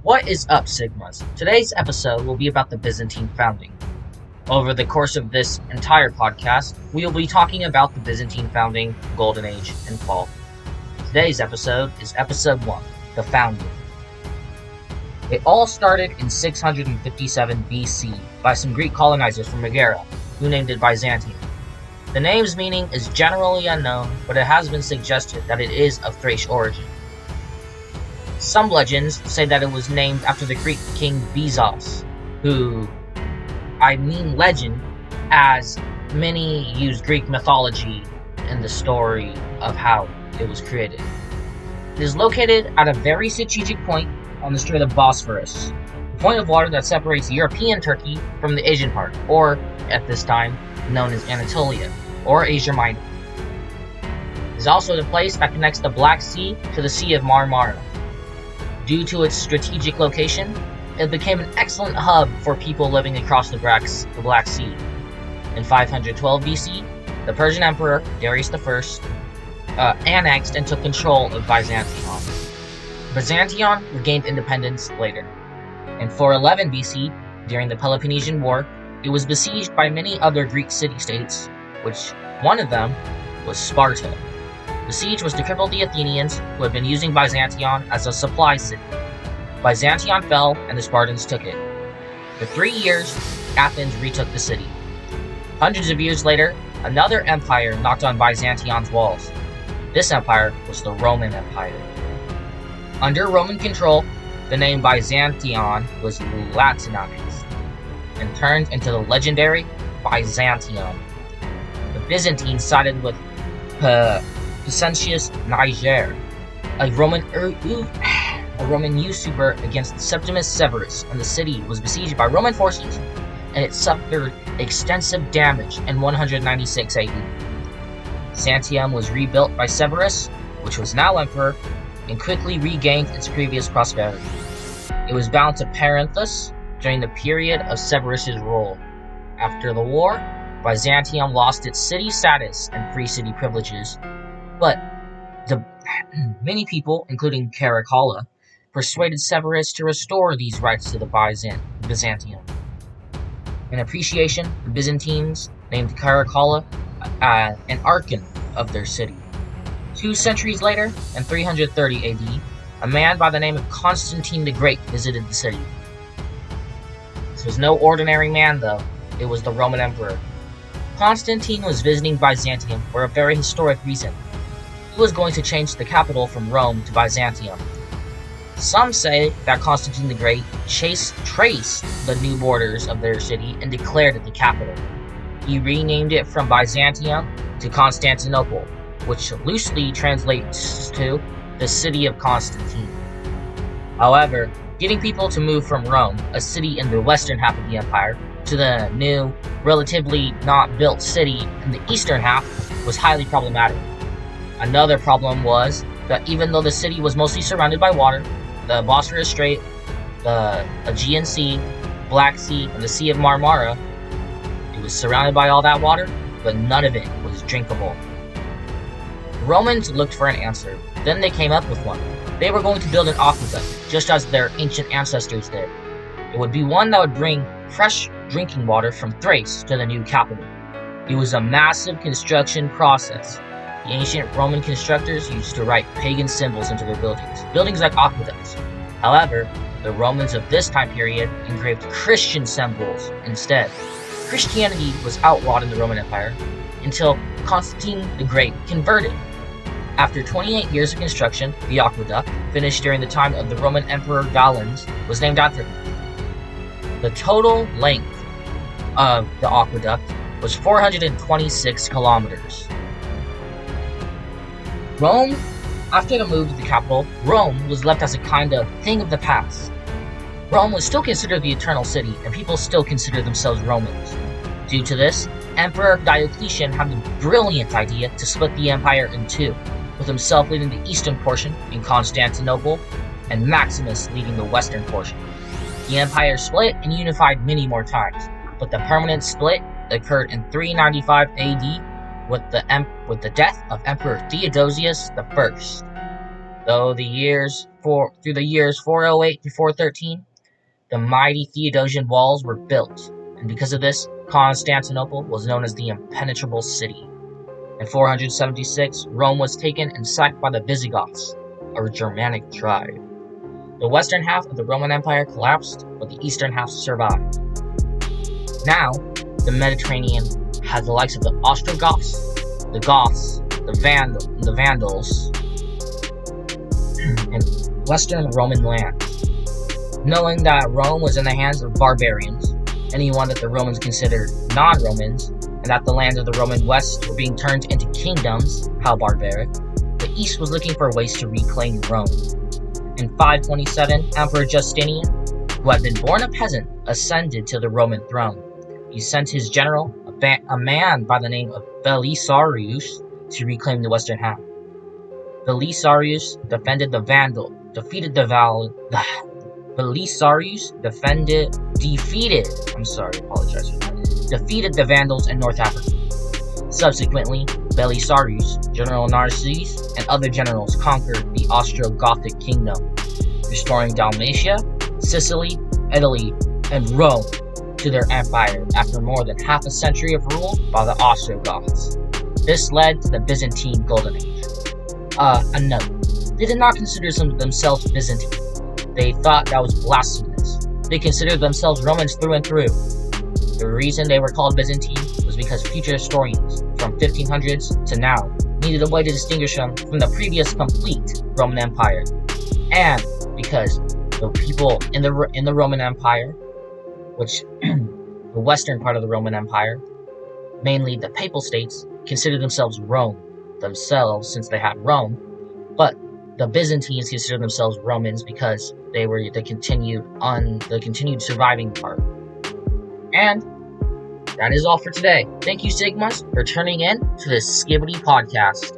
What is up, Sigmas? Today's episode will be about the Byzantine founding. Over the course of this entire podcast, we will be talking about the Byzantine founding, Golden Age, and fall. Today's episode is episode 1, the founding. It all started in 657 BC by some Greek colonizers from Megara, who named it Byzantium. The name's meaning is generally unknown, but it has been suggested that it is of Thracian origin. Some legends say that it was named after the Greek king Bezos, who, I mean legend, as many use Greek mythology in the story of how it was created. It is located at a very strategic point on the Strait of Bosphorus, a point of water that separates European Turkey from the Asian part, or, at this time, known as Anatolia, or Asia Minor. It is also the place that connects the Black Sea to the Sea of Marmara. Due to its strategic location, it became an excellent hub for people living across the Black Sea. In 512 BC, the Persian Emperor Darius I annexed and took control of Byzantium. Byzantium regained independence later. In 411 BC, during the Peloponnesian War, it was besieged by many other Greek city-states, which one of them was Sparta. The siege was to cripple the Athenians, who had been using Byzantium as a supply city. Byzantium fell, and the Spartans took it. For 3 years, Athens retook the city. Hundreds of years later, another empire knocked on Byzantium's walls. This empire was the Roman Empire. Under Roman control, the name Byzantium was Latinized and turned into the legendary Byzantium. The Byzantines sided with Pescentius Niger, a Roman usurper against Septimus Severus, and the city was besieged by Roman forces, and it suffered extensive damage in 196 AD. Byzantium was rebuilt by Severus, which was now emperor, and quickly regained its previous prosperity. It was bound to Perinthus during the period of Severus's rule. After the war, Byzantium lost its city status and free city privileges, but many people, including Caracalla, persuaded Severus to restore these rights to the Byzantium. In appreciation, the Byzantines named Caracalla an archon of their city. 2 centuries later, in 330 AD, a man by the name of Constantine the Great visited the city. This was no ordinary man, though. It was the Roman Emperor. Constantine was visiting Byzantium for a very historic reason. He was going to change the capital from Rome to Byzantium. Some say that Constantine the Great traced the new borders of their city and declared it the capital. He renamed it from Byzantium to Constantinople, which loosely translates to the city of Constantine. However, getting people to move from Rome, a city in the western half of the empire, to the new, relatively not built city in the eastern half was highly problematic. Another problem was that even though the city was mostly surrounded by water, the Bosphorus Strait, the Aegean Sea, Black Sea, and the Sea of Marmara, it was surrounded by all that water, but none of it was drinkable. The Romans looked for an answer. Then they came up with one. They were going to build an aqueduct, just as their ancient ancestors did. It would be one that would bring fresh drinking water from Thrace to the new capital. It was a massive construction process. The ancient Roman constructors used to write pagan symbols into their buildings like aqueducts. However, the Romans of this time period engraved Christian symbols instead. Christianity was outlawed in the Roman Empire until Constantine the Great converted. After 28 years of construction, the aqueduct, finished during the time of the Roman Emperor Valens, was named after him. The total length of the aqueduct was 426 kilometers. Rome, after the move to the capital, Rome was left as a kind of thing of the past. Rome was still considered the eternal city, and people still considered themselves Romans. Due to this, Emperor Diocletian had the brilliant idea to split the empire in two, with himself leading the eastern portion in Constantinople, and Maximus leading the western portion. The empire split and unified many more times, but the permanent split occurred in 395 AD with the death of Emperor Theodosius I. Through the years 408 to 413, the mighty Theodosian walls were built, and because of this, Constantinople was known as the impenetrable city. In 476, Rome was taken and sacked by the Visigoths, a Germanic tribe. The western half of the Roman Empire collapsed, but the eastern half survived. Now, the Mediterranean had the likes of the Ostrogoths, the Goths, the Vandals, and Western Roman lands. Knowing that Rome was in the hands of barbarians, anyone that the Romans considered non-Romans, and that the lands of the Roman West were being turned into kingdoms, how barbaric, the East was looking for ways to reclaim Rome. In 527, Emperor Justinian, who had been born a peasant, ascended to the Roman throne. He sent his general, a man by the name of Belisarius, to reclaim the western half. Belisarius defeated the Vandals in North Africa. Subsequently, Belisarius, General Narses, and other generals conquered the Ostrogothic kingdom, restoring Dalmatia, Sicily, Italy, and Rome to their empire after more than half a century of rule by the Ostrogoths. This led to the Byzantine Golden Age. A note. They did not consider themselves Byzantine. They thought that was blasphemous. They considered themselves Romans through and through. The reason they were called Byzantine was because future historians, from 1500s to now, needed a way to distinguish them from the previous complete Roman Empire. And because the people in the Roman Empire, which the western part of the Roman Empire, mainly the Papal States, considered themselves Rome themselves since they had Rome, but the Byzantines considered themselves Romans because they were the continued surviving part. And that is all for today. Thank you, Sigmas, for tuning in to this Skibbity podcast.